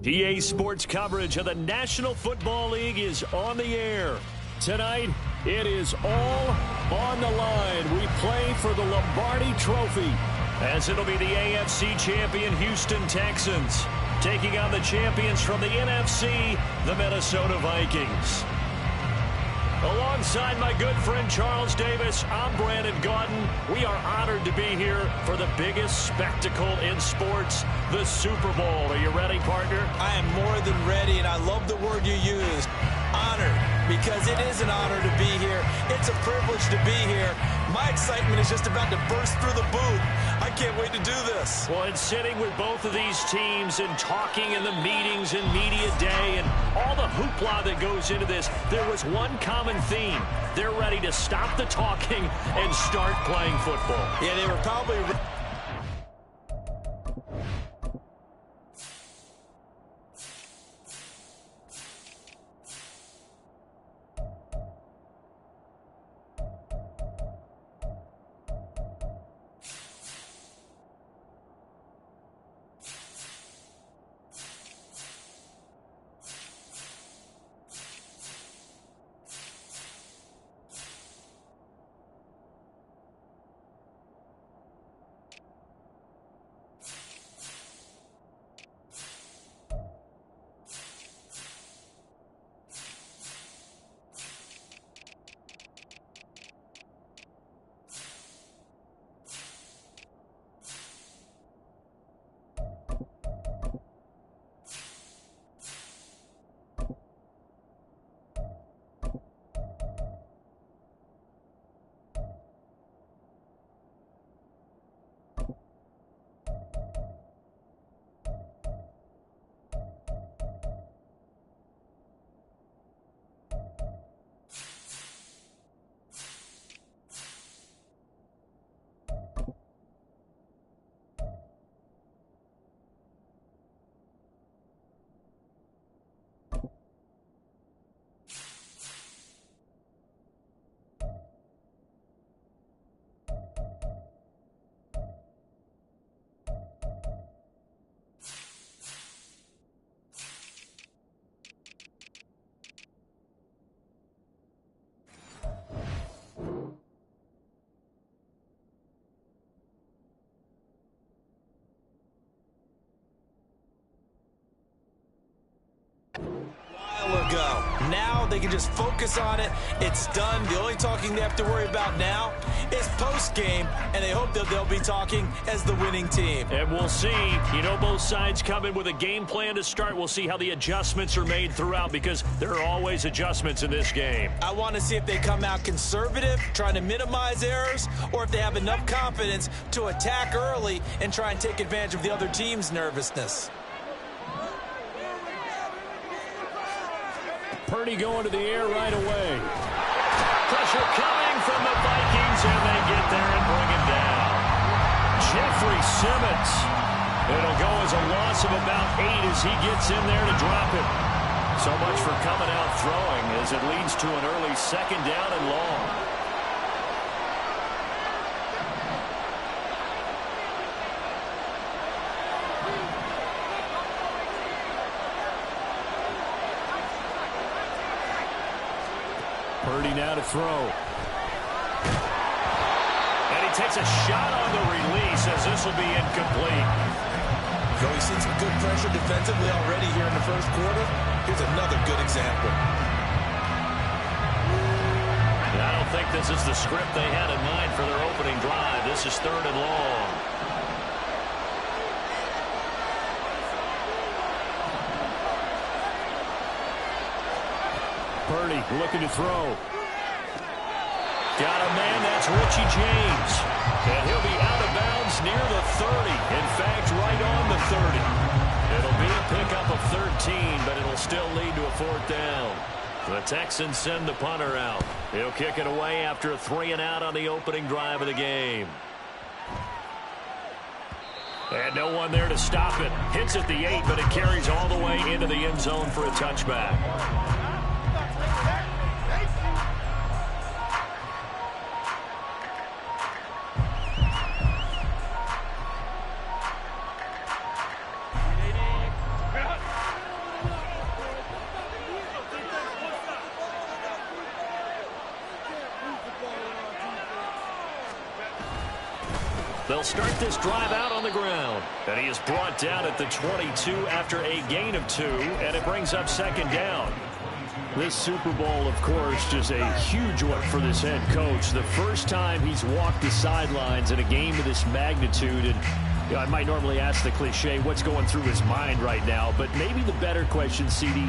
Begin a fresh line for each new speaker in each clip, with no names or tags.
PA Sports coverage of the National Football League is on the air. Tonight, it is all on the line. We play for the Lombardi Trophy, as it'll be the AFC champion Houston Texans taking on the champions from the NFC, the Minnesota Vikings. Alongside my good friend Charles Davis, I'm Brandon Gaudin. We are honored to be here for the biggest spectacle in sports, the Super Bowl. Are you ready, partner?
I am more than ready, and I love the word you used, honored, because it is an honor to be here. It's a privilege to be here. My excitement is just about to burst through the booth. I can't wait to do this.
Well, and sitting with both of these teams and talking in the meetings and media day and all the hoopla that goes into this, there was one common theme. They're ready to stop the talking and start playing football.
Yeah, they were probably... Ago. Now they can just focus on it. It's done. The only talking they have to worry about now is post-game, and they hope that they'll be talking as the winning team.
And we'll see. You know, both sides come in with a game plan to start. We'll see how the adjustments are made throughout, because there are always adjustments in this game.
I want to see if they come out conservative, trying to minimize errors, or if they have enough confidence to attack early and try and take advantage of the other team's nervousness.
Purdy going to the air right away. Pressure coming from the Vikings, and they get there and bring him down. Jeffrey Simmons. It'll go as a loss of about 8 as he gets in there to drop him. So much for coming out throwing, as it leads to an early second down and long. Purdy now to throw. And he takes a shot on the release, as this will be incomplete.
So we've seen some good pressure defensively already here in the first quarter. Here's another good example.
And I don't think this is the script they had in mind for their opening drive. This is 3rd and long. Purdy looking to throw. Got a man, that's Richie James. And he'll be out of bounds near the 30. In fact, right on the 30. It'll be a pickup of 13, but it'll still lead to a 4th down. The Texans send the punter out. He'll kick it away after a 3-and-out on the opening drive of the game. And no one there to stop it. Hits at the 8, but it carries all the way into the end zone for a touchback. They'll start this drive out on the ground. And he is brought down at the 22 after a gain of 2, and it brings up second down. This Super Bowl, of course, just a huge one for this head coach. The first time he's walked the sidelines in a game of this magnitude. And you know, I might normally ask the cliche, what's going through his mind right now? But maybe the better question, CD,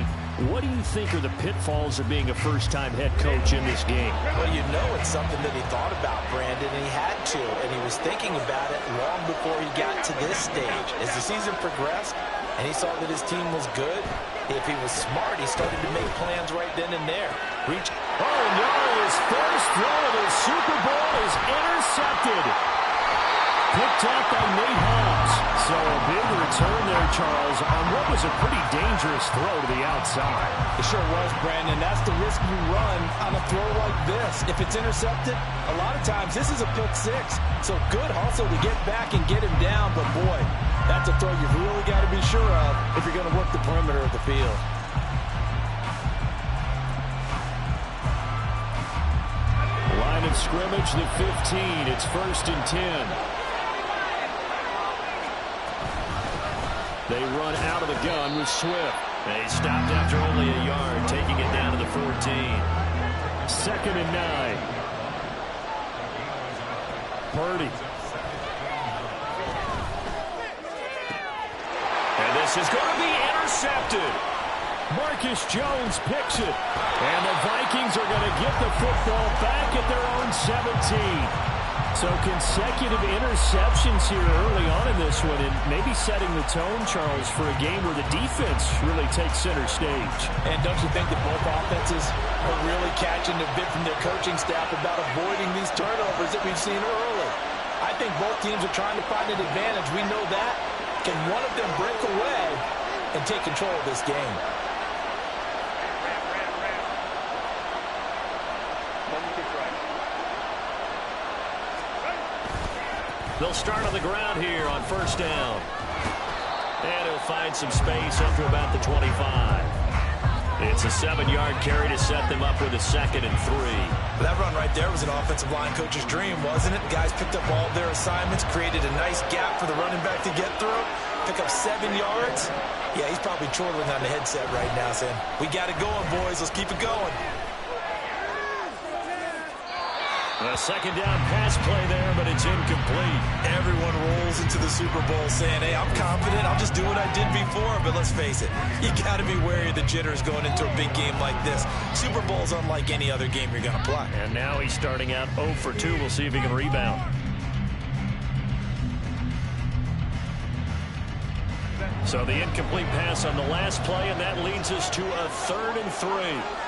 what do you think are the pitfalls of being a first-time head coach in this game?
Well, you know it's something that he thought about, Brandon, and he had to. And he was thinking about it long before he got to this stage. As the season progressed and he saw that his team was good, if he was smart, he started to make plans right then and there.
Reach. Oh, no, his first throw of the Super Bowl is intercepted. Picked up by Nate Hobbs. So a big return there, Charles, on what was a pretty dangerous throw to the outside.
It sure was, Brandon. That's the risk you run on a throw like this. If it's intercepted, a lot of times this is a pick 6. So good hustle to get back and get him down. But, boy, that's a throw you've really got to be sure of if you're going to work the perimeter of the field.
Line of scrimmage, the 15. It's 1st and 10. They run out of the gun with Swift. They stopped after only a yard, taking it down to the 14. 2nd and 9. Purdy. And this is going to be intercepted. Marcus Jones picks it. And the Vikings are going to get the football back at their own 17. So consecutive interceptions here early on in this one, and maybe setting the tone, Charles, for a game where the defense really takes center stage.
And don't you think that both offenses are really catching the bit from their coaching staff about avoiding these turnovers that we've seen early? I think both teams are trying to find an advantage. We know that. Can one of them break away and take control of this game?
They'll start on the ground here on 1st down. And he'll find some space up to about the 25. It's a 7-yard carry to set them up with a 2nd and 3.
That run right there was an offensive line coach's dream, wasn't it? Guys picked up all their assignments, created a nice gap for the running back to get through, pick up 7 yards. Yeah, he's probably chortling on the headset right now saying, we got it going, boys. Let's keep it going.
A 2nd down pass play there, but it's incomplete.
Everyone rolls into the Super Bowl saying, hey, I'm confident. I'll just do what I did before. But let's face it, you got to be wary of the jitters going into a big game like this. Super Bowl's unlike any other game you're going to play.
And now he's starting out 0 for 2. We'll see if he can rebound. So the incomplete pass on the last play, and that leads us to a 3rd and 3.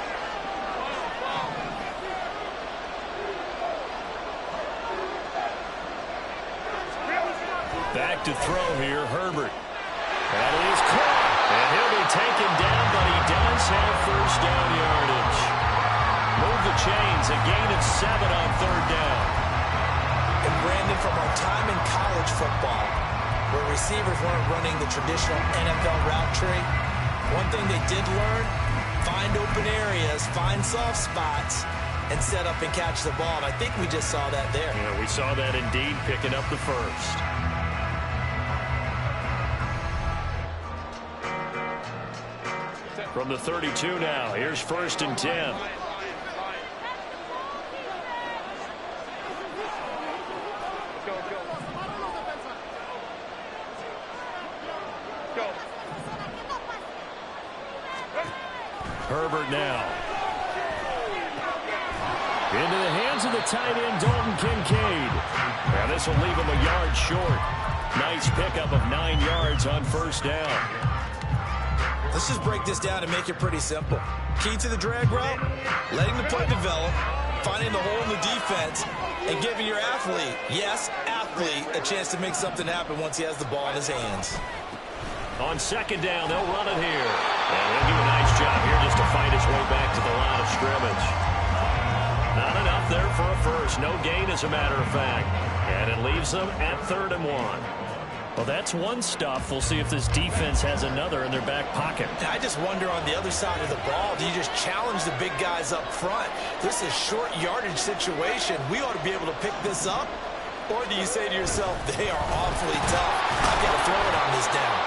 Back to throw here, Herbert. That is caught. And he'll be taken down, but he does have 1st down yardage. Move the chains, a gain of 7 on 3rd down.
And Brandon, from our time in college football, where receivers weren't running the traditional NFL route tree, one thing they did learn, find open areas, find soft spots, and set up and catch the ball. And I think we just saw that there.
Yeah, we saw that indeed, picking up the 1st. From the 32 now, here's 1st and 10. Herbert now. Into the hands of the tight end, Dalton Kincaid. Now this will leave him a yard short. Nice pickup of 9 yards on 1st down.
Let's just break this down and make it pretty simple. Key to the drag route, letting the play develop, finding the hole in the defense, and giving your athlete, yes, athlete, a chance to make something happen once he has the ball in his hands.
On 2nd down, they'll run it here. And he'll do a nice job here just to find his way back to the line of scrimmage. Not enough there for a 1st. No gain, as a matter of fact. And it leaves them at 3rd and 1. Well, that's one stuff. We'll see if this defense has another in their back pocket.
I just wonder on the other side of the ball, do you just challenge the big guys up front? This is short yardage situation. We ought to be able to pick this up Or do you say to yourself, they are awfully tough, I've got to throw it on this down?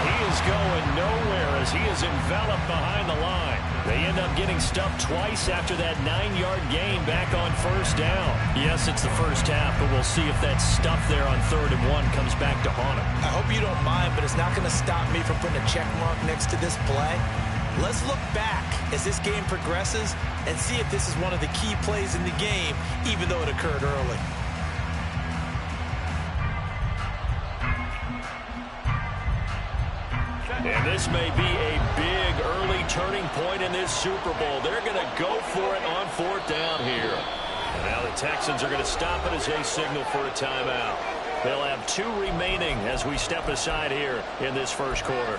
He is going nowhere as he is enveloped behind the line. They end up getting stuffed twice after that 9-yard gain back on first down. Yes, it's the first half, but we'll see if that stuff there on 3rd and 1 comes back to haunt him.
I hope you don't mind, but it's not going to stop me from putting a check mark next to this play. Let's look back as this game progresses and see if this is one of the key plays in the game, even though it occurred early.
And this may be a big early turning point in this Super Bowl. They're going to go for it on 4th down here. And now the Texans are going to stop it as they signal for a timeout. They'll have 2 remaining as we step aside here in this first quarter.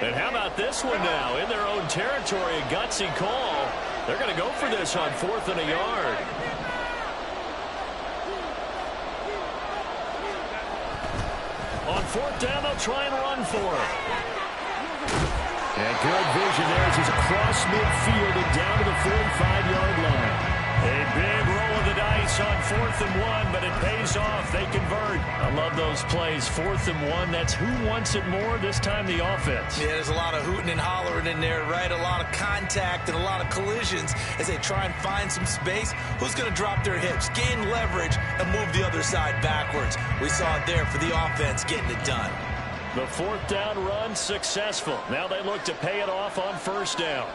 And how about this one now? In their own territory, a gutsy call. They're going to go for this on 4th and a yard. On 4th down, they'll try and run for it. And good vision there as he's across midfield and down to the 45-yard line. A big roll of the dice on 4th and 1, but it pays off. They convert. I love those plays. 4th and 1, that's who wants it more, this time the offense.
Yeah, there's a lot of hooting and hollering in there, right? A lot of contact and a lot of collisions as they try and find some space. Who's going to drop their hips, gain leverage, and move the other side backwards? We saw it there for the offense getting it done.
The 4th down run successful. Now they look to pay it off on 1st down.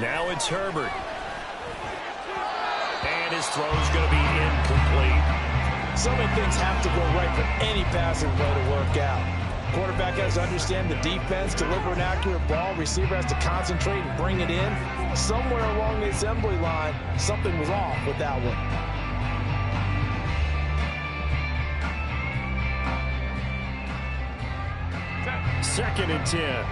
Now it's Herbert. And his throw is going to be incomplete.
So many things have to go right for any passing play to work out. Quarterback has to understand the defense, deliver an accurate ball. Receiver has to concentrate and bring it in. Somewhere along the assembly line, something was off with that one.
2nd and 10.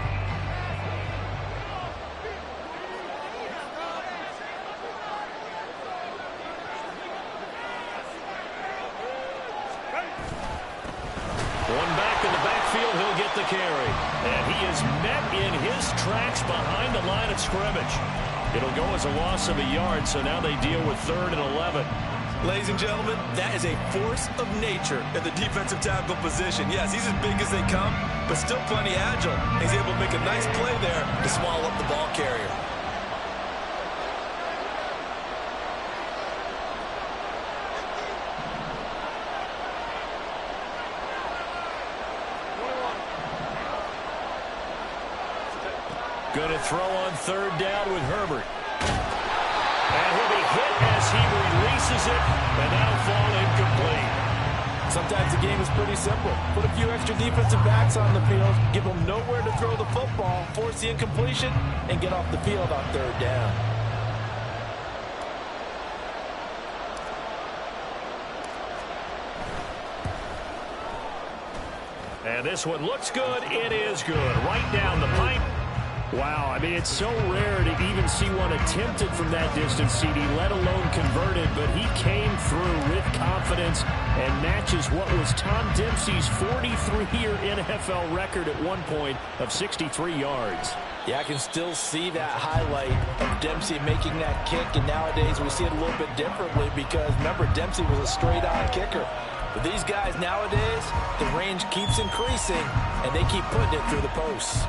One back in the backfield, he'll get the carry. And he is met in his tracks behind the line of scrimmage. It'll go as a loss of a yard, so now they deal with 3rd and 11.
Ladies and gentlemen, that is a force of nature at the defensive tackle position. Yes, he's as big as they come, but still plenty agile. He's able to make a nice play there to swallow up the ball carrier.
Going to throw on 3rd down with Herbert. And he'll be hit as he releases it, and that'll fall incomplete.
Sometimes the game is pretty simple. Put a few extra defensive backs on the field, give them nowhere to throw the football, force the incompletion, and get off the field on 3rd down.
And this one looks good. It is good. Right down the pipe. Wow, I mean, it's so rare to even see one attempted from that distance, CD, let alone converted, but he came through with confidence and matches what was Tom Dempsey's 43-year NFL record at one point of 63 yards.
Yeah, I can still see that highlight of Dempsey making that kick, and nowadays we see it a little bit differently because, remember, Dempsey was a straight-on kicker. But these guys nowadays, the range keeps increasing, and they keep putting it through the posts.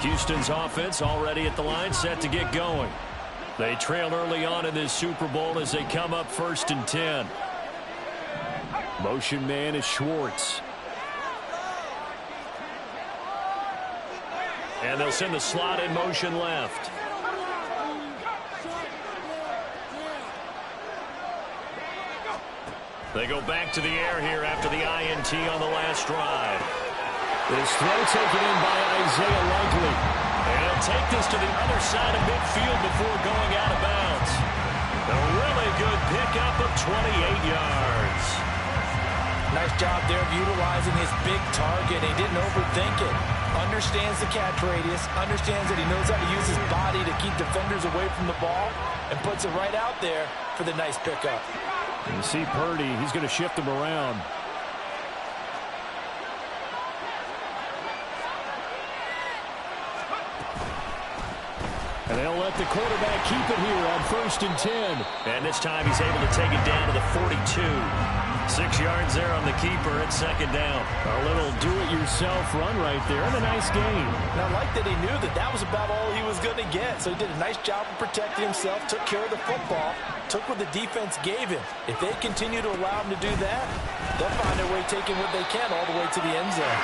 Houston's offense already at the line, set to get going. They trail early on in this Super Bowl as they come up 1st and 10. Motion man is Schwartz. And they'll send the slot in motion left. They go back to the air here after the INT on the last drive. This throw taken in by Isaiah Likely. And he'll take this to the other side of midfield before going out of bounds. A really good pickup of 28 yards.
Nice job there of utilizing his big target. He didn't overthink it. Understands the catch radius, understands that he knows how to use his body to keep defenders away from the ball, and puts it right out there for the nice pickup.
You see Purdy, he's going to shift him around. And they'll let the quarterback keep it here on 1st and 10. And this time he's able to take it down to the 42. 6 yards there on the keeper at 2nd down. A little do-it-yourself run right there and a nice gain.
And I like that he knew that that was about all he was going to get. So he did a nice job of protecting himself, took care of the football, took what the defense gave him. If they continue to allow him to do that, they'll find their way taking what they can all the way to the end zone.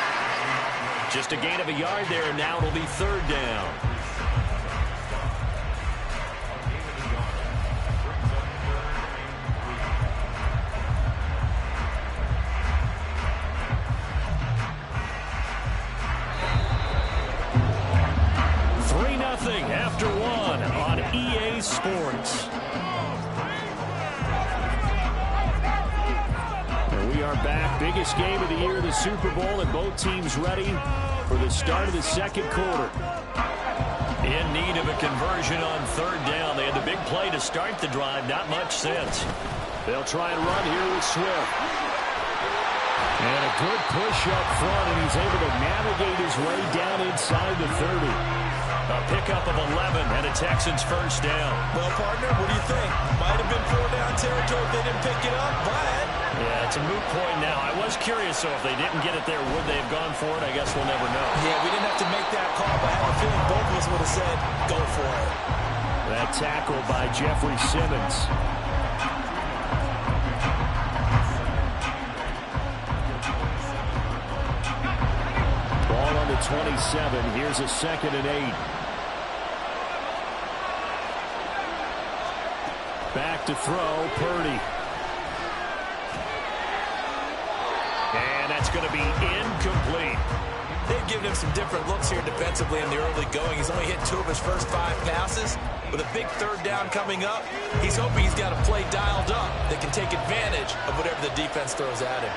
Just a gain of a yard there, and now it'll be 3rd down. After 1 on EA Sports. And we are back. Biggest game of the year, the Super Bowl, and both teams ready for the start of the 2nd quarter. In need of a conversion on 3rd down. They had the big play to start the drive. Not much since. They'll try and run here with Swift. And a good push up front, and he's able to navigate his way down inside the 30. A pickup of 11 and a Texans 1st down.
Well, partner, what do you think? Might have been 4-down territory if they didn't pick it up, but...
Yeah, it's a moot point now. I was curious, so if they didn't get it there, would they have gone for it? I guess we'll never know.
Yeah, we didn't have to make that call, but I have a feeling both of us would have said, go for it.
That tackle by Jeffrey Simmons. Ball on the 27. Here's a 2nd and 8. Back to throw, Purdy. And that's going to be incomplete.
They've given him some different looks here defensively in the early going. He's only hit 2 of his first 5 passes. With a big 3rd down coming up, he's hoping he's got a play dialed up that can take advantage of whatever the defense throws at him.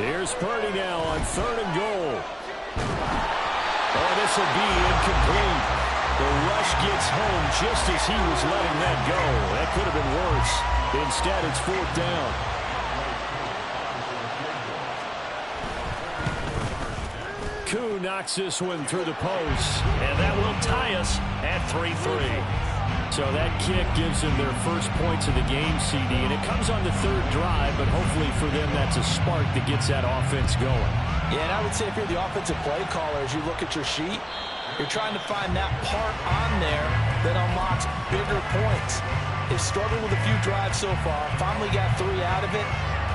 Here's Purdy now on 3rd and goal. Oh, this will be incomplete. The rush gets home just as he was letting that go. That could have been worse. Instead, it's 4th down. Koo knocks this one through the post. And that will tie us at 3-3. So that kick gives them their first points of the game, CD. And it comes on the 3rd drive, but hopefully for them that's a spark that gets that offense going.
Yeah, and I would say if you're the offensive play caller, as you look at your sheet, you're trying to find that part on there that unlocks bigger points. They've struggled with a few drives so far, finally got 3 out of it.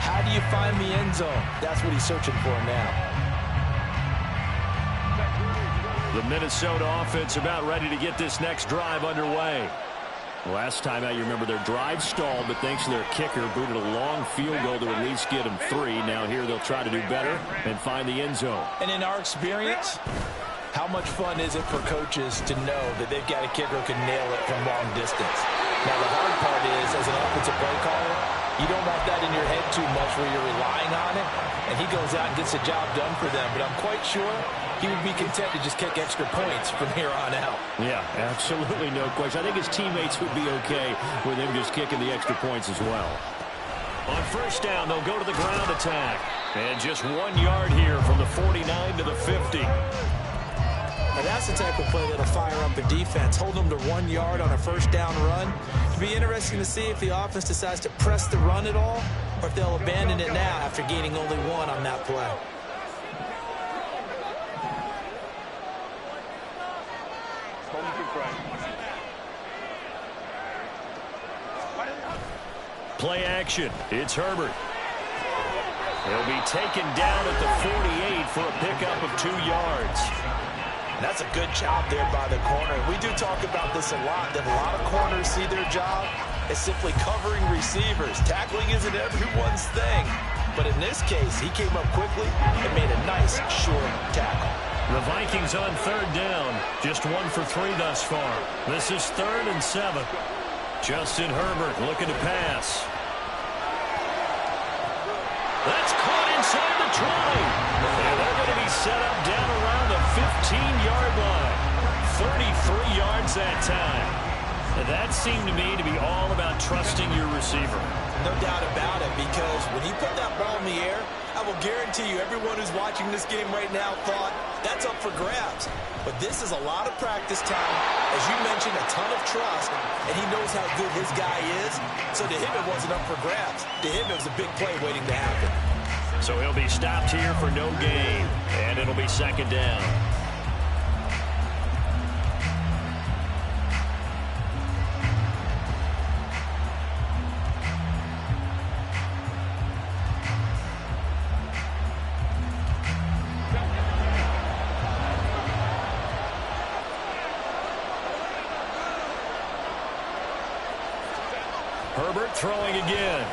How do you find the end zone? That's what he's searching for now.
The Minnesota offense about ready to get this next drive underway. Last time out, you remember their drive stalled, but thanks to their kicker, booted a long field goal to at least get them 3. Now here they'll try to do better and find the end zone.
And in our experience, how much fun is it for coaches to know that they've got a kicker who can nail it from long distance? Now, the hard part is, as an offensive play caller, you don't want that in your head too much where you're relying on it, and he goes out and gets the job done for them. But I'm quite sure he would be content to just kick extra points from here on out.
Yeah, absolutely no question. I think his teammates would be okay with him just kicking the extra points as well. On 1st down, they'll go to the ground attack. And just 1 yard here from the 49 to the 50.
Now that's the type of play that'll fire up a defense. Hold them to 1 yard on a 1st down run. It'll be interesting to see if the offense decides to press the run at all, or if they'll abandon it now after gaining only 1 on that play.
Play action. It's Herbert. He'll be taken down at the 48 for a pickup of 2 yards.
And that's a good job there by the corner. We do talk about this a lot, that a lot of corners see their job as simply covering receivers. Tackling isn't everyone's thing. But in this case, he came up quickly and made a nice, short tackle.
The Vikings on third down. Just 1 for 3 thus far. This is 3rd and 7. Justin Herbert looking to pass. That's caught inside the 20. And they're going to be set up down around the 15-yard line. 33 yards that time. And that seemed to me to be all about trusting your receiver.
No doubt about it, because when he put that ball in the air, I will guarantee you everyone who's watching this game right now thought that's up for grabs. But this is a lot of practice time. As you mentioned, a ton of trust, and he knows how good his guy is. So to him, it wasn't up for grabs. To him, it was a big play waiting to happen.
So he'll be stopped here for no gain, and it'll be 2nd down. Herbert throwing again.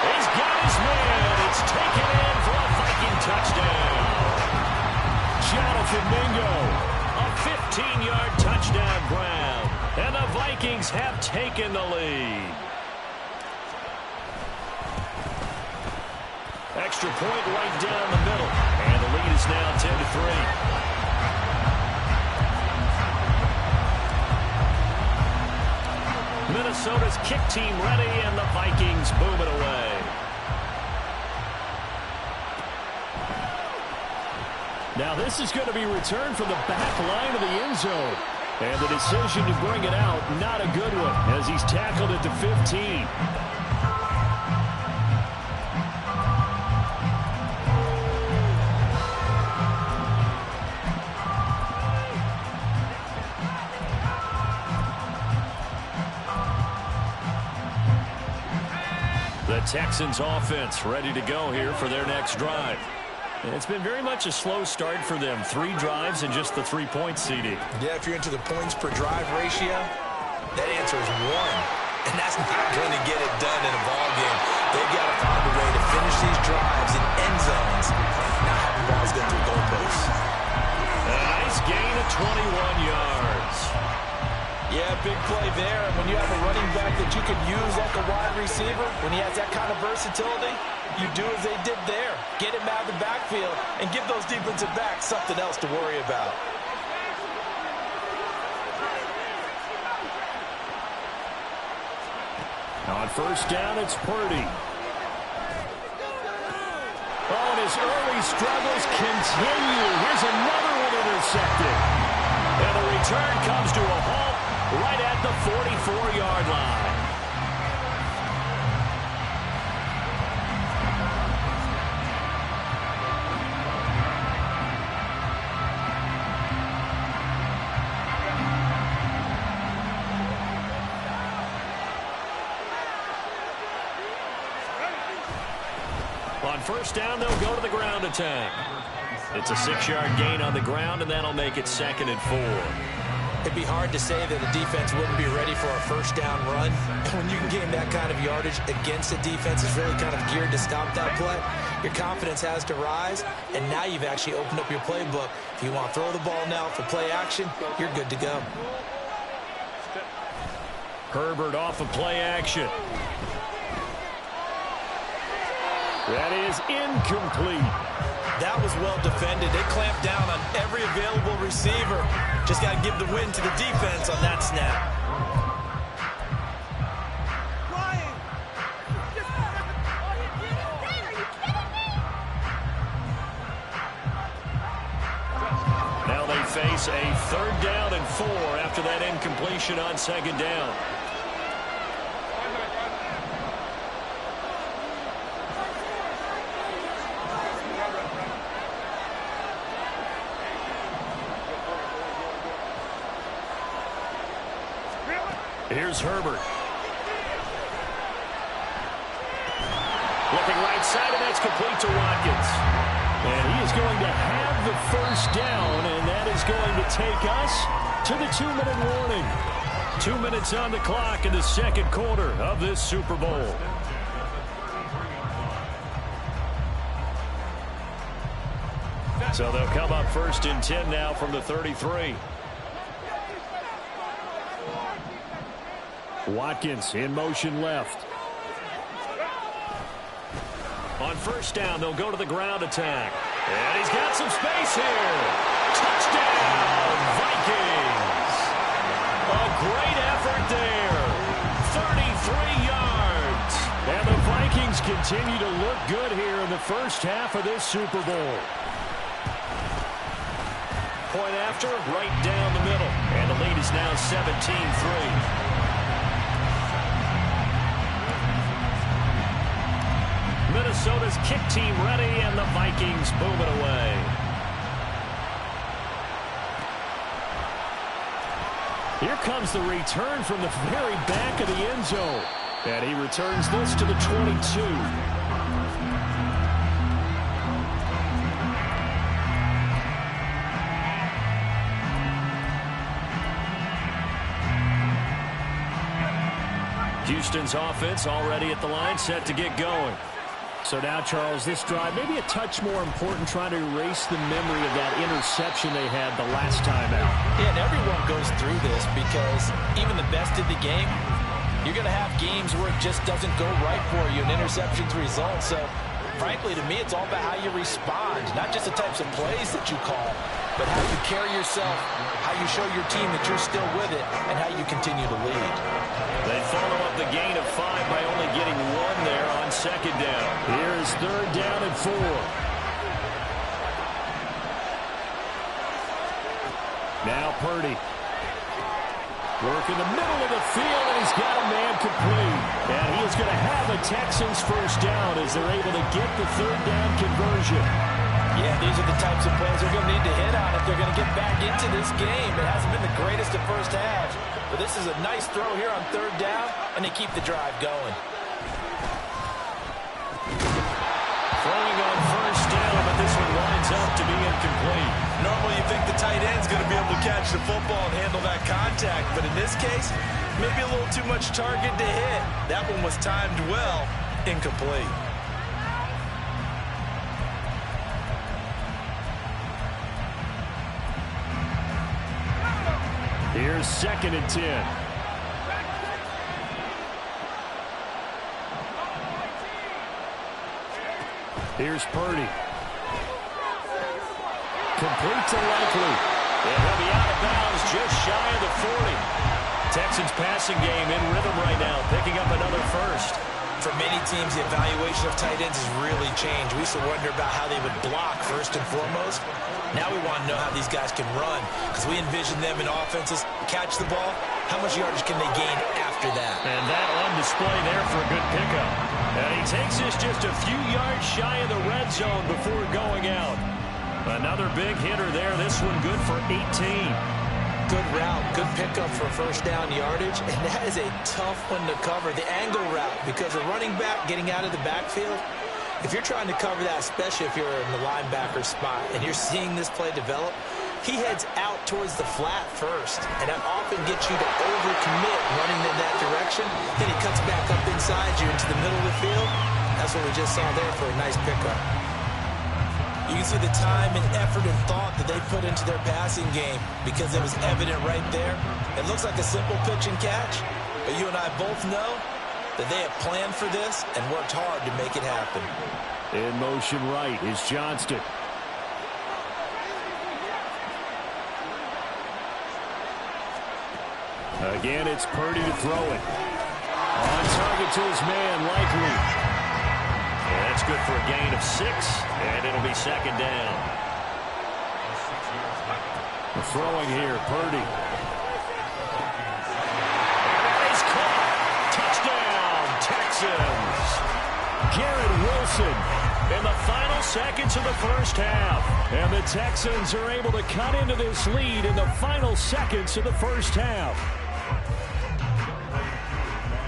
He's got his man. It's taken in for a Viking touchdown. Jonathan Mingo, a 15-yard touchdown grab. And the Vikings have taken the lead. Extra point right down the middle. And the lead is now 10-3. Minnesota's kick team ready, and the Vikings boom it away. Now this is going to be returned from the back line of the end zone. And the decision to bring it out, not a good one, as he's tackled at the 15. The Texans offense ready to go here for their next drive. And it's been very much a slow start for them. 3 drives and just the 3-point CD.
Yeah, if you're into the points per drive ratio, that answer is 1. And that's not going to get it done in a ball game. They've got to find a way to finish these drives in end zones, not having balls go through goalposts.
A nice gain of 21 yards.
Yeah, big play there. And when you have a running back that you can use like a wide receiver, when he has that kind of versatility, you do as they did there. Get him out of the backfield and give those defensive backs something else to worry about.
On first down, it's Purdy. Oh, and his early struggles continue. Here's another one intercepted. And the return comes to a halt right at the 44-yard line. On first down, they'll go to the ground attack. It's a 6-yard gain on the ground, and that'll make it 2nd and 4.
It'd be hard to say that a defense wouldn't be ready for a first down run. When you can gain that kind of yardage against a defense that's really kind of geared to stop that play, your confidence has to rise, and now you've actually opened up your playbook. If you want to throw the ball now for play action, you're good to go.
Herbert off of play action. That is incomplete.
That was well defended. They clamped down on every available receiver. Just got to give the win to the defense on that snap.
Now they face a 3rd down and 4 after that incompletion on 2nd down. Here's Herbert. Looking right side, and that's complete to Watkins. And he is going to have the first down, and that is going to take us to the 2-minute warning. 2 minutes on the clock in the 2nd quarter of this Super Bowl. So they'll come up 1st and 10 now from the 33. Watkins in motion left. On 1st down, they'll go to the ground attack. And he's got some space here. Touchdown, Vikings. A great effort there. 33 yards. And the Vikings continue to look good here in the first half of this Super Bowl. Point after, right down the middle. And the lead is now 17-3. Minnesota's kick team ready, and the Vikings boom it away. Here comes the return from the very back of the end zone. And he returns this to the 22. Houston's offense already at the line, set to get going. So now, Charles, this drive maybe a touch more important, trying to erase the memory of that interception they had the last time out.
Yeah, and everyone goes through this because even the best in the game, you're going to have games where it just doesn't go right for you, and interceptions result. So, frankly, to me, it's all about how you respond, not just the types of plays that you call, but how you carry yourself, how you show your team that you're still with it, and how you continue to lead.
They follow up the gain of 5 by only getting 1 there on 2nd down. Here's 3rd down and 4. Now Purdy. Work in the middle of the field, and he's got a man complete. And he is going to have a Texans 1st down as they're able to get the 3rd down conversion.
Yeah, these are the types of plays they're going to need to hit on if they're going to get back into this game. It hasn't been the greatest of first halves, but this is a nice throw here on 3rd down, and they keep the drive going.
Throwing on 1st down, but this one winds up to be incomplete.
Normally you think the tight end's going to be able to catch the football and handle that contact, but in this case, maybe a little too much target to hit. That one was timed well, incomplete.
Here's 2nd and 10. Here's Purdy. Complete to Likely. And he'll be out of bounds just shy of the 40. Texans passing game in rhythm right now, picking up another 1st.
For many teams, the evaluation of tight ends has really changed. We used to wonder about how they would block first and foremost. Now we want to know how these guys can run, because we envision them in offenses catch the ball. How much yardage can they gain after that?
And that on display there for a good pickup. And he takes this just a few yards shy of the red zone before going out. Another big hitter there. This one good for 18.
Good route, good pickup for 1st down yardage, and that is a tough one to cover, the angle route, because a running back getting out of the backfield, if you're trying to cover that, especially if you're in the linebacker spot and you're seeing this play develop, he heads out towards the flat first, and that often gets you to overcommit running in that direction. Then he cuts back up inside you into the middle of the field. That's what we just saw there for a nice pickup. You can see the time and effort and thought that they put into their passing game because it was evident right there. It looks like a simple pitch and catch, but you and I both know that they have planned for this and worked hard to make it happen.
In motion right is Johnston. Again, it's Purdy to throw it. On target to his man, Likely. And that's good for a gain of 6, and it'll be 2nd down. The throwing here, Purdy. And he's caught. Touchdown, Texans. Garrett Wilson in the final seconds of the 1st half. And the Texans are able to cut into this lead in the final seconds of the 1st half.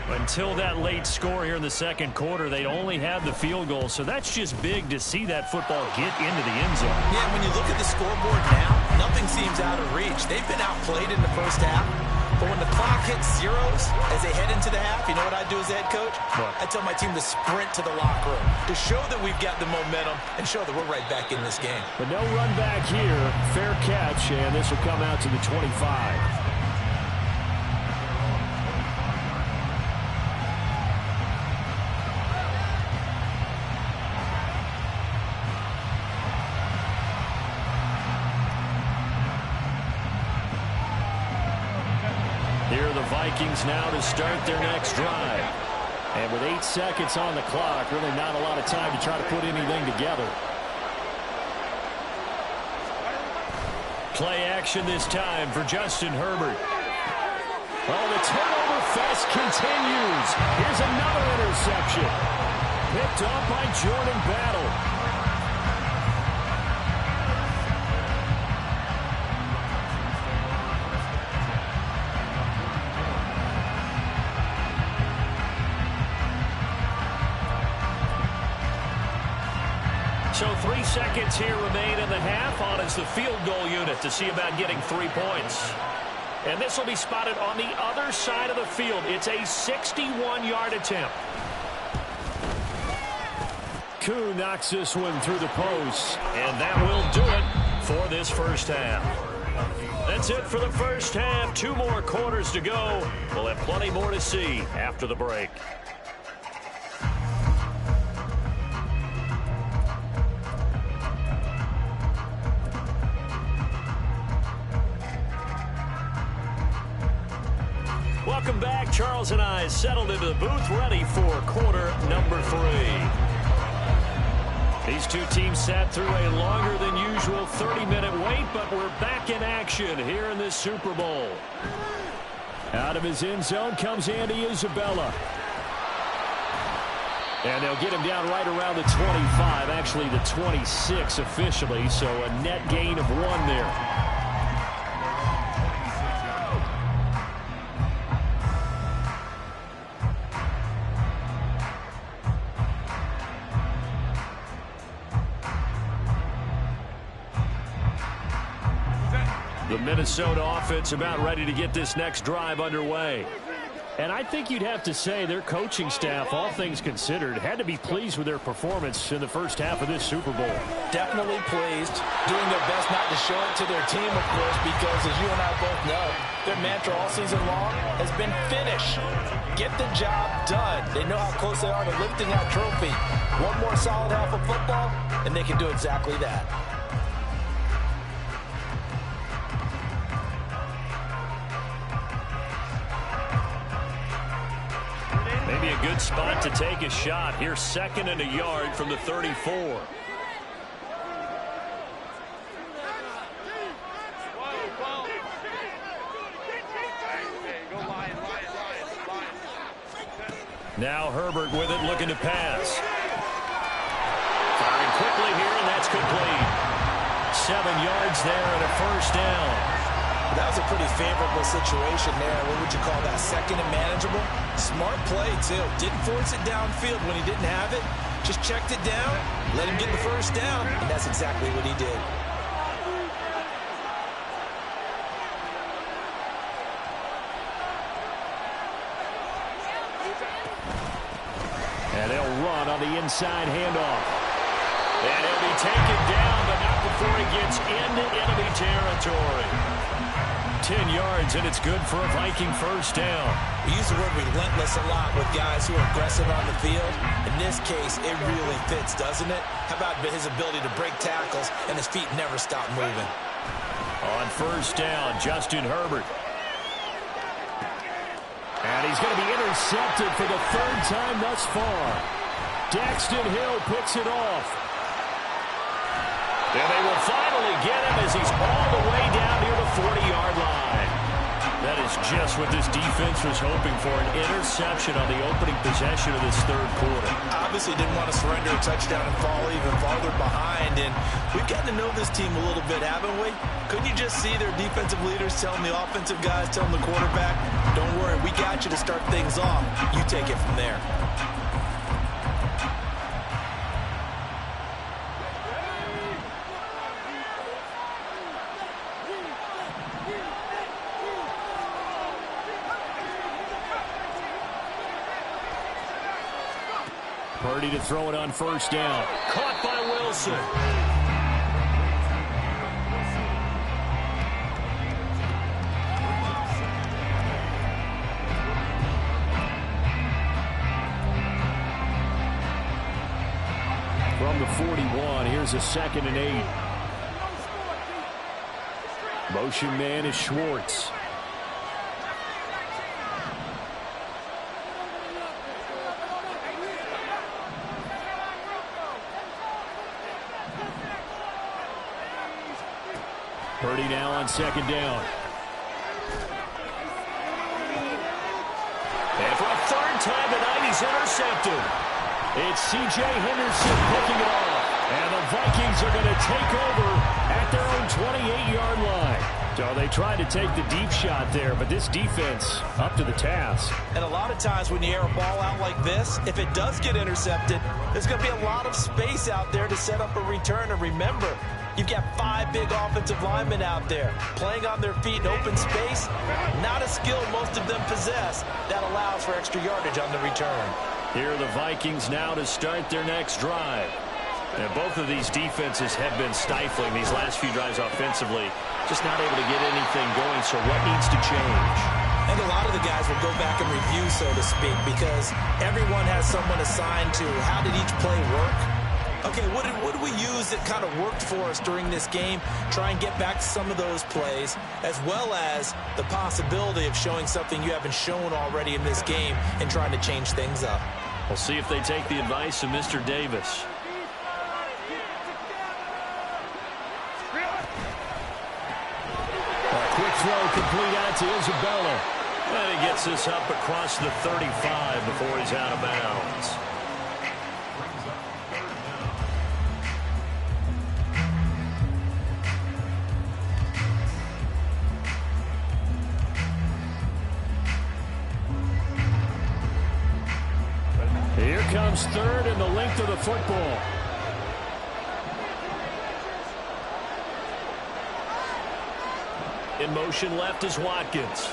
Until that late score here in the 2nd quarter, they'd only had the field goal, so that's just big to see that football get into the end zone.
Yeah, when you look at the scoreboard now, nothing seems out of reach. They've been outplayed in the 1st half,
But when the clock hits zeros as they head into the half, you know what I do as a head coach?
What?
I tell my team to sprint to the locker room to show that we've got the momentum and show that we're right back in this game.
But no run back here. Fair catch, and this will come out to the 25. Here are the Vikings now to start their next drive. And with 8 seconds on the clock, really not a lot of time to try to put anything together. Play action this time for Justin Herbert. Oh, the turnover fest continues. Here's another interception. Picked up by Jordan Battle. So 3 seconds here remain in the half. On is the field goal unit to see about getting 3 points. And this will be spotted on the other side of the field. It's a 61-yard attempt. Koo knocks this one through the post. And that will do it for this first half. That's it for the first half. 2 more quarters to go. We'll have plenty more to see after the break. Welcome back. Charles and I settled into the booth, ready for quarter number 3. These two teams sat through a longer than usual 30-minute wait, but we're back in action here in this Super Bowl. Out of his end zone comes Andy Isabella. And they'll get him down right around the 25, actually the 26 officially, so a net gain of 1 there. The Minnesota offense about ready to get this next drive underway. And I think you'd have to say their coaching staff, all things considered, had to be pleased with their performance in the first half of this Super Bowl.
Definitely pleased, doing their best not to show it to their team, of course, because as you and I both know, their mantra all season long has been finish. Get the job done. They know how close they are to lifting that trophy. One more solid half of football, and they can do exactly that.
Maybe a good spot to take a shot. Here, 2nd and a yard from the 34. Now Herbert with it, looking to pass. Firing quickly here, and that's complete. 7 yards there and a first down.
That was a pretty favorable situation there. What would you call that? 2nd and manageable? Smart play, too. Didn't force it downfield when he didn't have it. Just checked it down, let him get the first down, and that's exactly what he did.
And they'll run on the inside handoff. And he'll be taken down, but not before he gets into enemy territory. 10 yards, and it's good for a Viking first down.
We use the word relentless a lot with guys who are aggressive on the field. In this case, it really fits, doesn't it? How about his ability to break tackles and his feet never stop moving?
On first down, Justin Herbert. And he's going to be intercepted for the 3rd time thus far. Daxton Hill picks it off. And they will finally get him as he's all the way down near the 40-yard line. That is just what this defense was hoping for, an interception on the opening possession of this 3rd quarter.
Obviously didn't want to surrender a touchdown and fall even farther behind, and we've gotten to know this team a little bit, haven't we? Couldn't you just see their defensive leaders telling the offensive guys, telling the quarterback, don't worry, we got you to start things off. You take it from there.
Purdy to throw it on first down. Caught by Wilson. From the 41, here's a 2nd and 8. Motion man is Schwartz. Purdy now on 2nd down. And for a 3rd time tonight, he's intercepted. It's C.J. Henderson picking it off. And the Vikings are going to take over at their own 28-yard line. So they tried to take the deep shot there, but this defense up to the task.
And a lot of times when you air a ball out like this, if it does get intercepted, there's going to be a lot of space out there to set up a return. And remember, you've got 5 big offensive linemen out there playing on their feet in open space. Not a skill most of them possess that allows for extra yardage on the return.
Here are the Vikings now to start their next drive. And both of these defenses have been stifling these last few drives offensively. Just not able to get anything going, so what needs to change?
I think a lot of the guys will go back and review, so to speak, because everyone has someone assigned to how did each play work. Okay, what did we use that kind of worked for us during this game? Try and get back to some of those plays, as well as the possibility of showing something you haven't shown already in this game and trying to change things up.
We'll see if they take the advice of Mr. Davis. A quick throw complete out to Isabella. And he gets this up across the 35 before he's out of bounds. Here comes 3rd and the length of the football. In motion left is Watkins.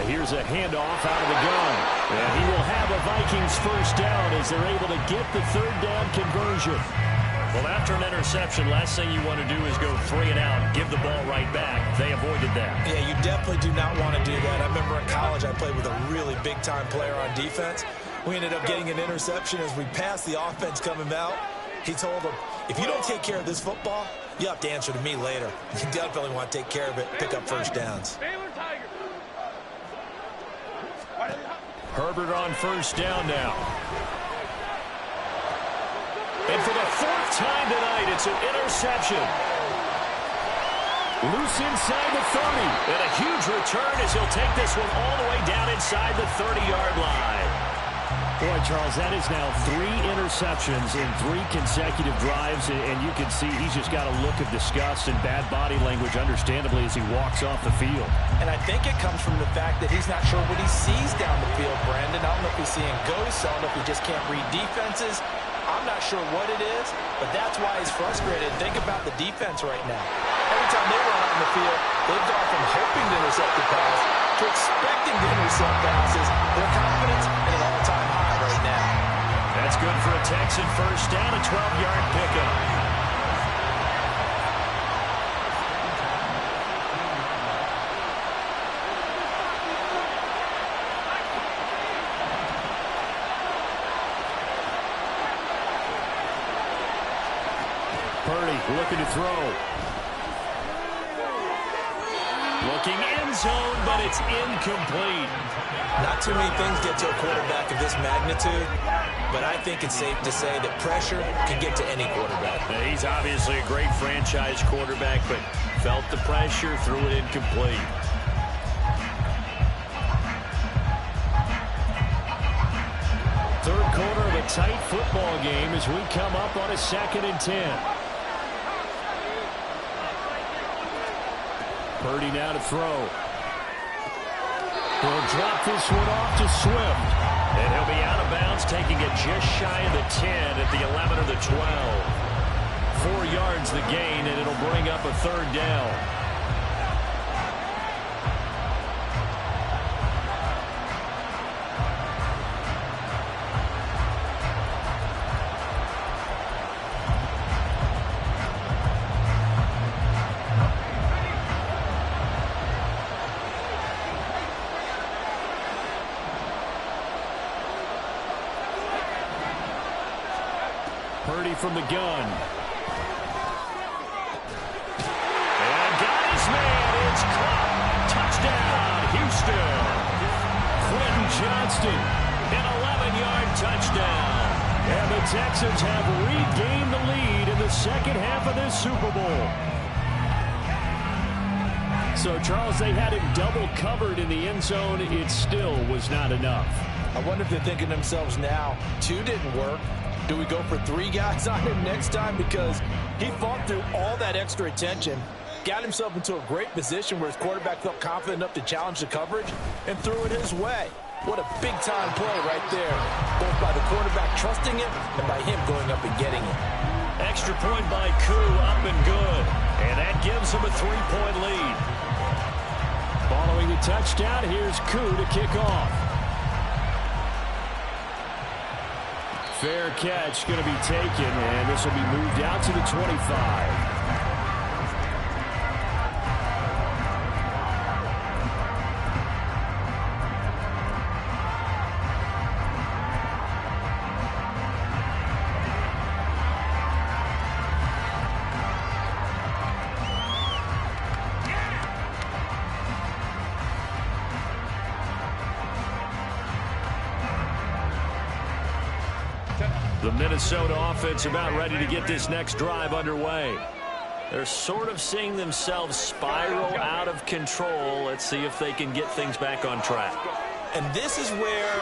Here's a handoff out of the gun. And he will have a Vikings first down as they're able to get the 3rd down conversion. Well, after an interception, last thing you want to do is go 3 and out, give the ball right back. They avoided that.
Yeah, you definitely do not want to do that. I remember in college I played with a really big-time player on defense. We ended up getting an interception as we passed the offense coming out. He told him, if you don't take care of this football, you have to answer to me later. You definitely want to take care of it, pick up first downs.
Herbert on first down now. And for the 4th time tonight, it's an interception. Loose inside the 30. And a huge return as he'll take this one all the way down inside the 30-yard line. Boy, Charles, that is now 3 interceptions in 3 consecutive drives, and you can see he's just got a look of disgust and bad body language, understandably, as he walks off the field.
And I think it comes from the fact that he's not sure what he sees down the field, Brandon. I don't know if he's seeing ghosts. I don't know if he just can't read defenses. I'm not sure what it is, but that's why he's frustrated. Think about the defense right now. Every time they run out on the field, they've gone from hoping to intercept the pass to expecting to intercept passes. Their confidence at an all-time high right now.
That's good for a Texan first down, a 12-yard pickup. Purdy looking to throw. Looking end zone, but it's incomplete.
Not too many things get to a quarterback of this magnitude, but I think it's safe to say that pressure can get to any quarterback.
Now, he's obviously a great franchise quarterback, but felt the pressure, threw it incomplete. Third quarter of a tight football game as we come up on a 2nd and 10. Purdy now to throw. He'll drop this one off to Swift. And he'll be out of bounds, taking it just shy of the 10 at the 11 or the 12. 4 yards the gain, and it'll bring up a 3rd down. Purdy from the gun. And got his man. It's caught. Touchdown, Houston. Quentin Johnston, an 11-yard touchdown. And the Texans have regained the lead in the second half of this Super Bowl. So, Charles, they had him double covered in the end zone. It still was not enough.
I wonder if they're thinking to themselves now, 2 didn't work. Do we go for 3 guys on him next time? Because he fought through all that extra attention, got himself into a great position where his quarterback felt confident enough to challenge the coverage and threw it his way. What a big-time play right there, both by the quarterback trusting it and by him going up and getting it.
Extra point by Koo, up and good. And that gives him a 3-point lead. Following the touchdown, here's Koo to kick off. Fair catch going to be taken, and this will be moved out to the 25. The Minnesota offense about ready to get this next drive underway. They're sort of seeing themselves spiral out of control. Let's see if they can get things back on track.
And this is where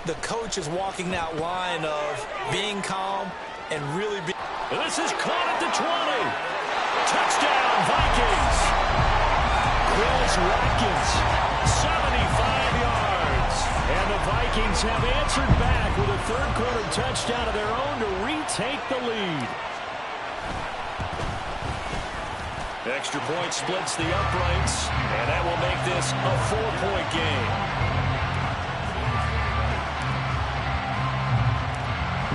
the coach is walking that line of being calm and really being...
This is caught at the 20. Touchdown, Vikings. Chris Watkins, 75 yards. And the Vikings have answered back with a third-quarter touchdown of their own to retake the lead. Extra point splits the uprights, and that will make this a 4-point game.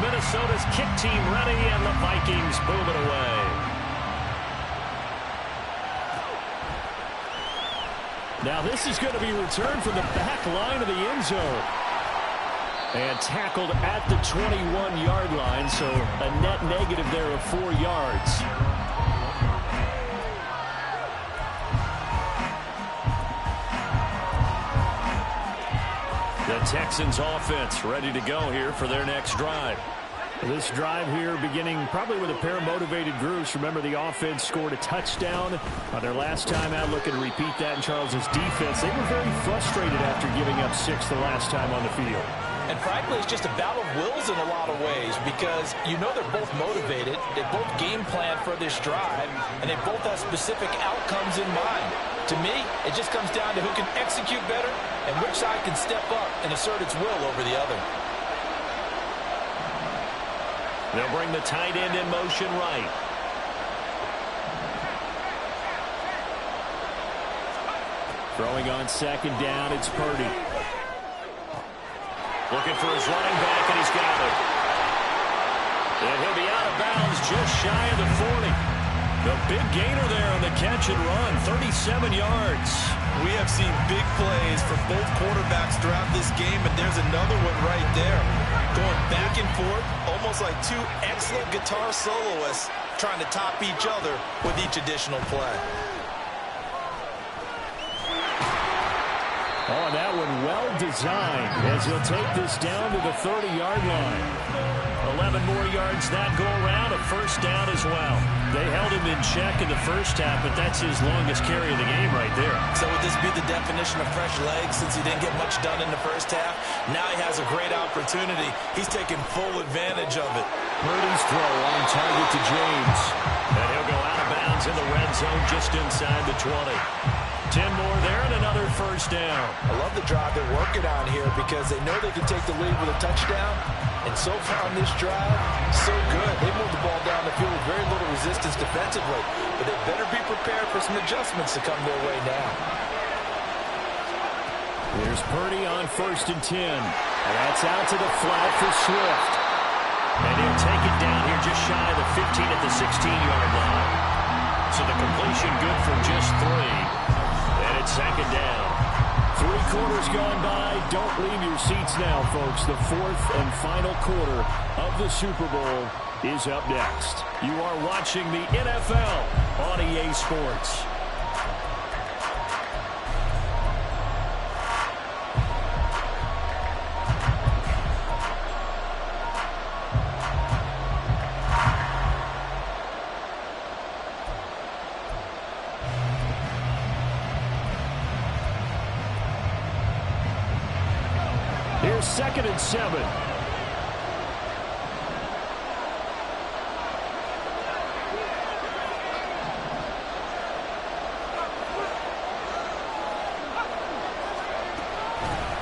Minnesota's kick team ready, and the Vikings move it away. Now this is going to be returned from the back line of the end zone. And tackled at the 21-yard line, so a net negative there of 4 yards. The Texans offense ready to go here for their next drive. This drive here beginning probably with a pair of motivated groups. Remember, the offense scored a touchdown on their last time out. Looking to repeat that in Charles's defense. They were very frustrated after giving up 6 the last time on the field.
And frankly, it's just a battle of wills in a lot of ways because you know they're both motivated. They both game plan for this drive, and they both have specific outcomes in mind. To me, it just comes down to who can execute better and which side can step up and assert its will over the other.
They'll bring the tight end in motion right. Throwing on second down, it's Purdy. Looking for his running back, and he's got it. And he'll be out of bounds just shy of the 40. The big gainer there on the catch and run, 37 yards.
We have seen big plays for both quarterbacks throughout this game, and there's another one right there. Going back and forth, almost like 2 excellent guitar soloists trying to top each other with each additional play.
Oh, and that one well designed as he'll take this down to the 30-yard line. 11 more yards that go around, a first down as well. They held him in check in the first half, but that's his longest carry of the game right there.
So would this be the definition of fresh legs since he didn't get much done in the first half? Now he has a great opportunity. He's taking full advantage of it.
Purdy's throw on target to James. And he'll go out of bounds in the red zone just inside the 20. 10 more there and another first down.
I love the drive they're working on here because they know they can take the lead with a touchdown. And so far on this drive, so good. They moved the ball down the field with very little resistance defensively. But they better be prepared for some adjustments to come their way now.
Here's Purdy on 1st and 10. And that's out to the flat for Swift. And he'll take it down here just shy of the 15 at the 16-yard line. So the completion good from just 3. And it's second down. 3 quarters gone by. Don't leave your seats now, folks. The 4th and final quarter of the Super Bowl is up next. You are watching the NFL on EA Sports. Here's 2nd and 7.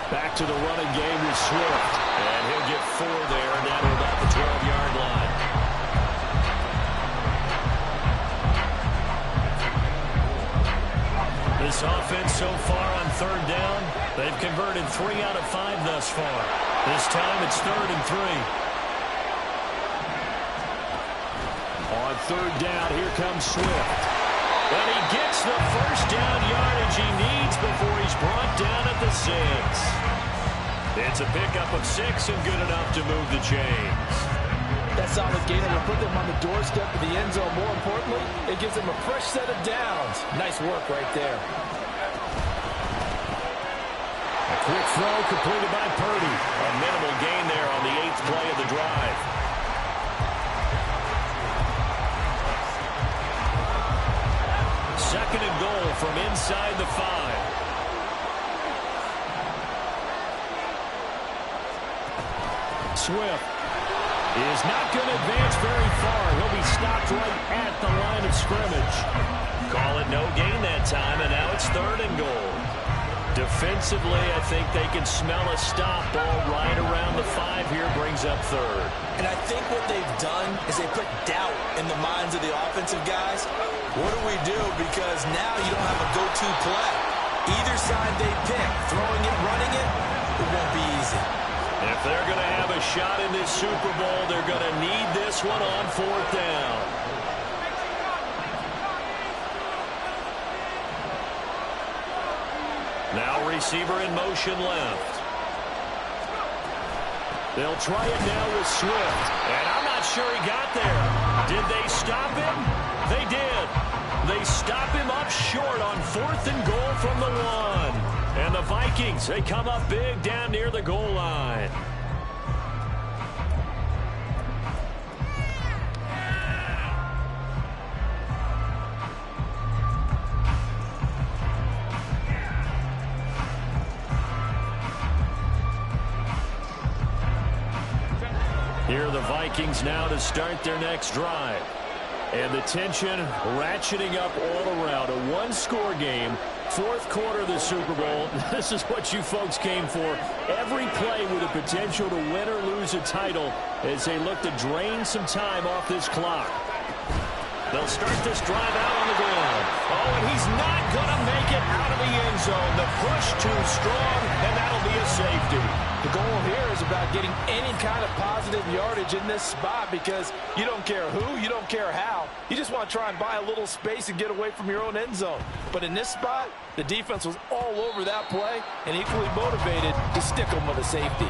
Back to the running game with Swift. And he'll get 4 there, and down to about the 12-yard line. This offense so far on 3rd down, they've converted 3 out of 5 thus far. This time it's 3rd and 3. On 3rd down, here comes Swift. And he gets the first down yardage he needs before he's brought down at the 6. It's a pickup of 6 and good enough to move the chains.
That solid gain will put them on the doorstep of the end zone. More importantly, it gives them a fresh set of downs. Nice work right there.
A quick throw completed by Purdy. A minimal gain there on the 8th play of the drive. Second and goal from inside the 5. Swift is not going to advance very far. He'll be stopped right at the line of scrimmage. Call it no gain that time, and now it's 3rd and goal. Defensively, I think they can smell a stop. Ball right around the 5 here, brings up 3rd.
And I think what they've done is they put doubt in the minds of the offensive guys. What do we do? Because now you don't have a go-to play. Either side they pick, throwing it, running it, it won't be easy.
If they're going to have a shot in this Super Bowl, they're going to need this one on 4th down. Now receiver in motion left. They'll try it now with Swift. And I'm not sure he got there. Did they stop him? They did. They stop him up short on 4th and goal from the 1. And the Vikings, they come up big down near the goal line. Here are the Vikings now to start their next drive. And the tension ratcheting up all around. A one-score game, 4th quarter of the Super Bowl. This is what you folks came for. Every play with the potential to win or lose a title as they look to drain some time off this clock. They'll start this drive out on the ground. Oh, and he's not going to make it out of the end zone. The push too strong, and that'll be a safety.
The goal here is about getting any kind of positive yardage in this spot because you don't care who, you don't care how. You just want to try and buy a little space and get away from your own end zone. But in this spot, the defense was all over that play and equally motivated to stick them with a safety.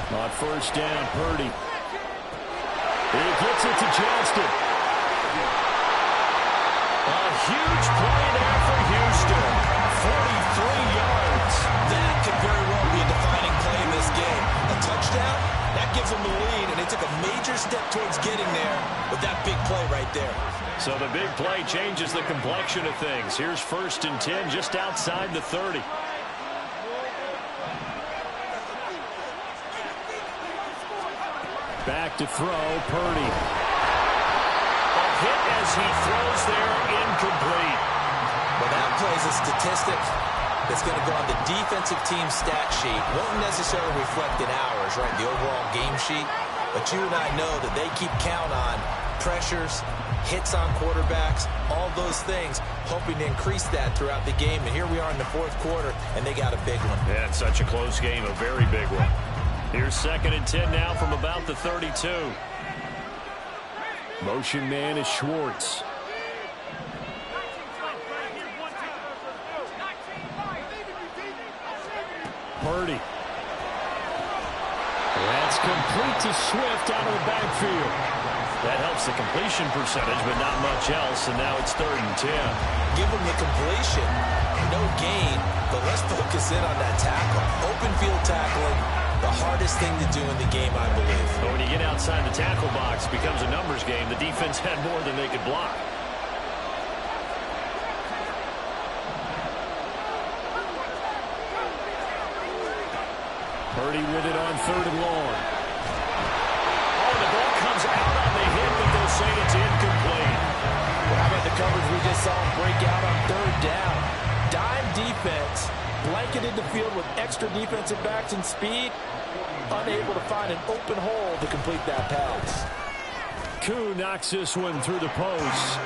On 1st down, Purdy. He gets it to Johnston. A huge play there for Houston. 43 yards.
That could very well be a defining play in this game. A touchdown, that gives them the lead, and they took a major step towards getting there with that big play right there.
So the big play changes the complexion of things. Here's 1st and 10 just outside the 30. Back to throw, Purdy. A hit as he throws there, incomplete.
Well, that plays a statistic that's going to go on the defensive team stat sheet. Won't necessarily reflect in ours, right, the overall game sheet. But you and I know that they keep count on pressures, hits on quarterbacks, all those things, hoping to increase that throughout the game. And here we are in the fourth quarter, and they got a big one.
Yeah, it's such a close game, a very big one. Here's 2nd and 10 now from about the 32. Motion man is Schwartz. Purdy. That's complete to Swift out of the backfield. That helps the completion percentage, but not much else, and now it's 3rd and 10.
Give them the completion, no gain, but let's focus in on that tackle. Open field tackling, the hardest thing to do in the game, I believe.
But when you get outside the tackle box, it becomes a numbers game. The defense had more than they could block. Purdy with it on 3rd and long. Oh, the ball comes out on the hit, but they'll say it's incomplete.
How about the coverage we just saw him break out on 3rd down? Dime defense, blanketed the field with extra defensive backs and speed, unable to find an open hole to complete that pass.
Koo knocks this one through the post.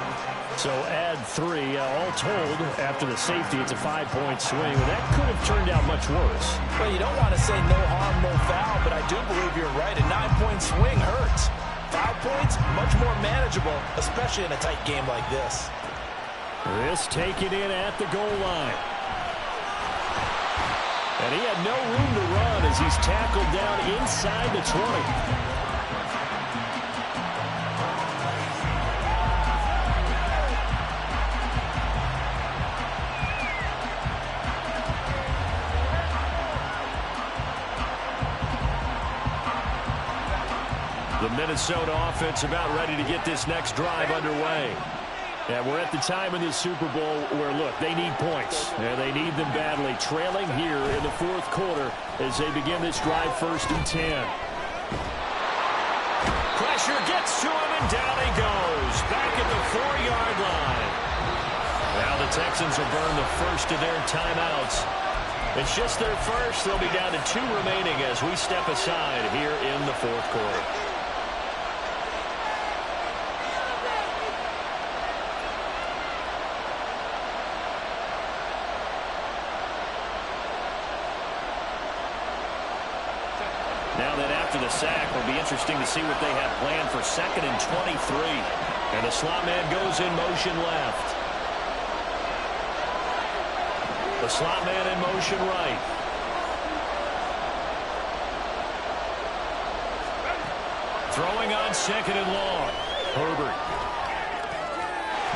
So add 3. All told, after the safety, it's a 5-point swing. Well, that could have turned out much worse.
Well, you don't want to say no harm, no foul, but I do believe you're right. A 9-point swing hurts. 5 points, much more manageable, especially in a tight game like this.
This taken in at the goal line. And he had no room to run as he's tackled down inside the 20. The Minnesota offense about ready to get this next drive underway. And we're at the time in this Super Bowl where, look, they need points. And they need them badly. Trailing here in the fourth quarter as they begin this drive 1st and 10. Pressure gets to him, and down he goes. Back at the 4-yard line. Now the Texans will burn the first of their timeouts. It's just their first. They'll be down to 2 remaining as we step aside here in the fourth quarter. Now that after the sack, it'll be interesting to see what they have planned for 2nd and 23. And the slot man goes in motion left. The slot man in motion right. Throwing on 2nd and long. Herbert.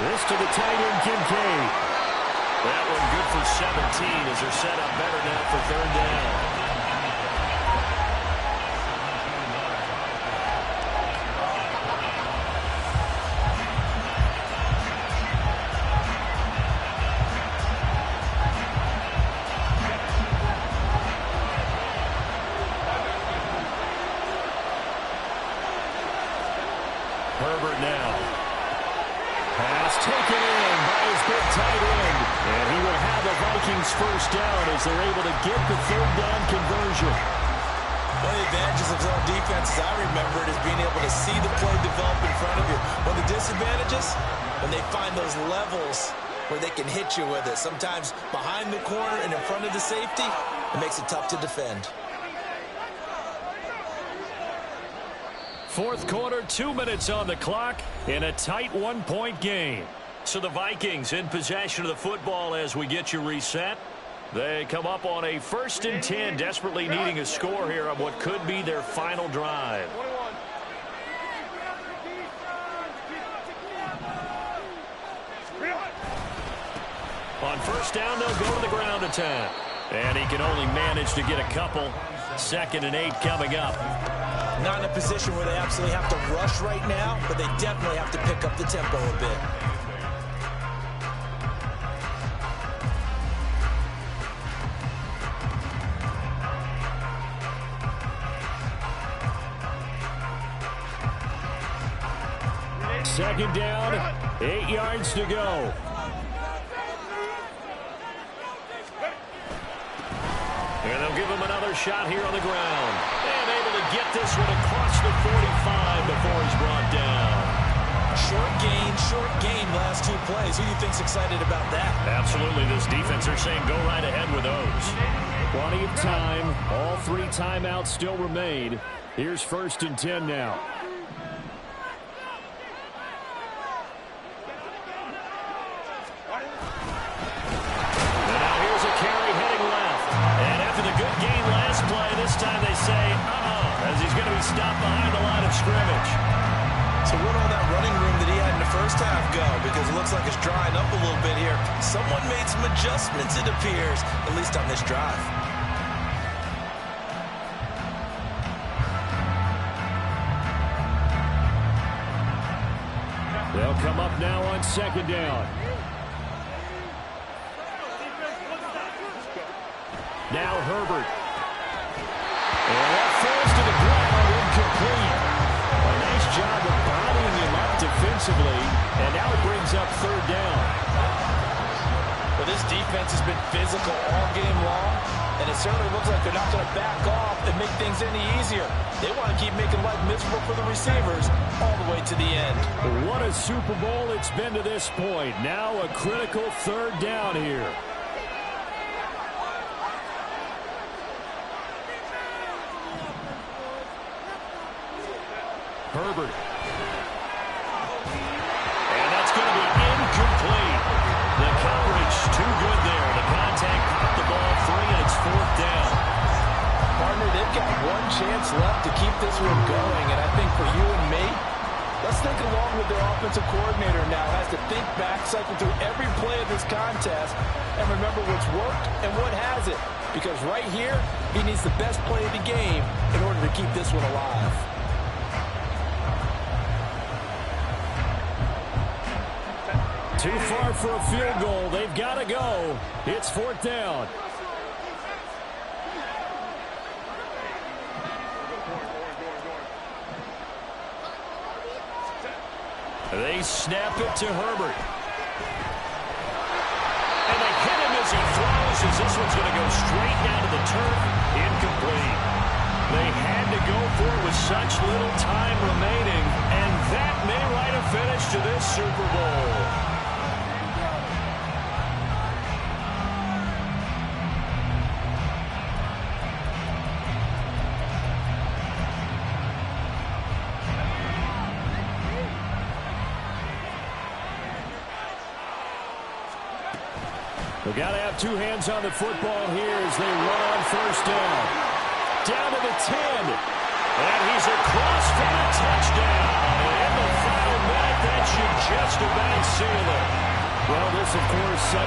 This to the tight end, Kincaid. That one good for 17 as they're set up better now for 3rd down. Herbert now. Pass taken in by his big tight end. And he will have the Vikings first down as they're able to get the 3rd down conversion.
One of the advantages of zone defense, as I remember it, is being able to see the play develop in front of you. One of the disadvantages, when they find those levels where they can hit you with it. Sometimes behind the corner and in front of the safety, it makes it tough to defend.
Fourth quarter, 2 minutes on the clock in a tight 1-point game. So the Vikings in possession of the football as we get you reset. They come up on a 1st and 10, desperately needing a score here on what could be their final drive. On 1st down, they'll go to the ground attack. And he can only manage to get a couple. 2nd and 8 coming up.
Not in a position where they absolutely have to rush right now, but they definitely have to pick up the tempo a bit.
Second down, 8 yards to go. And they'll give him another shot here on the ground. And able to get this one across the 45 before he's brought down.
Short gain, plays. Who do you think's excited about that?
Absolutely. This defense are saying go right ahead with those. Plenty of time. All 3 timeouts still remain. Here's 1st and 10 now. And now here's a carry heading left. And after the good gain last play, this time they say, as he's going to be stopped behind the line of scrimmage.
So where did all that running room that he had in the first half go? Because it looks like it's drying up a little bit here. Someone made some adjustments, it appears, at least on this drive.
They'll come up now on 2nd down. Now Herbert. And that falls to the ground, incomplete. A nice job of bodying him up defensively, and now it brings up 3rd down.
Well, this defense has been physical all game long, and it certainly looks like they're not going to back off and make things any easier. They want to keep making life miserable for the receivers all the way to the end.
What a Super Bowl it's been to this point. Now a critical 3rd down here. Herbert. And that's going to be incomplete. The coverage too good there. The contact caught the ball free, and it's 4th down.
Partner, they've got one chance left to keep this one going, and I think for you and me, let's think along with their offensive coordinator now. Has to think back, cycle through every play of this contest, and remember what's worked and what hasn't. Because right here, he needs the best play of the game in order to keep this one alive.
Too far for a field goal. They've got to go. It's 4th down. They snap it to Herbert. And they hit him as he throws, as this one's going to go straight down to the turf. Incomplete. They had to go for it with such little time remaining, and that may write a finish to this Super Bowl. They've got to have 2 hands on the football here as they run on 1st down. Down to the 10. And he's across for the touchdown. In the final minute, that should just about seal it. Well, this, of course,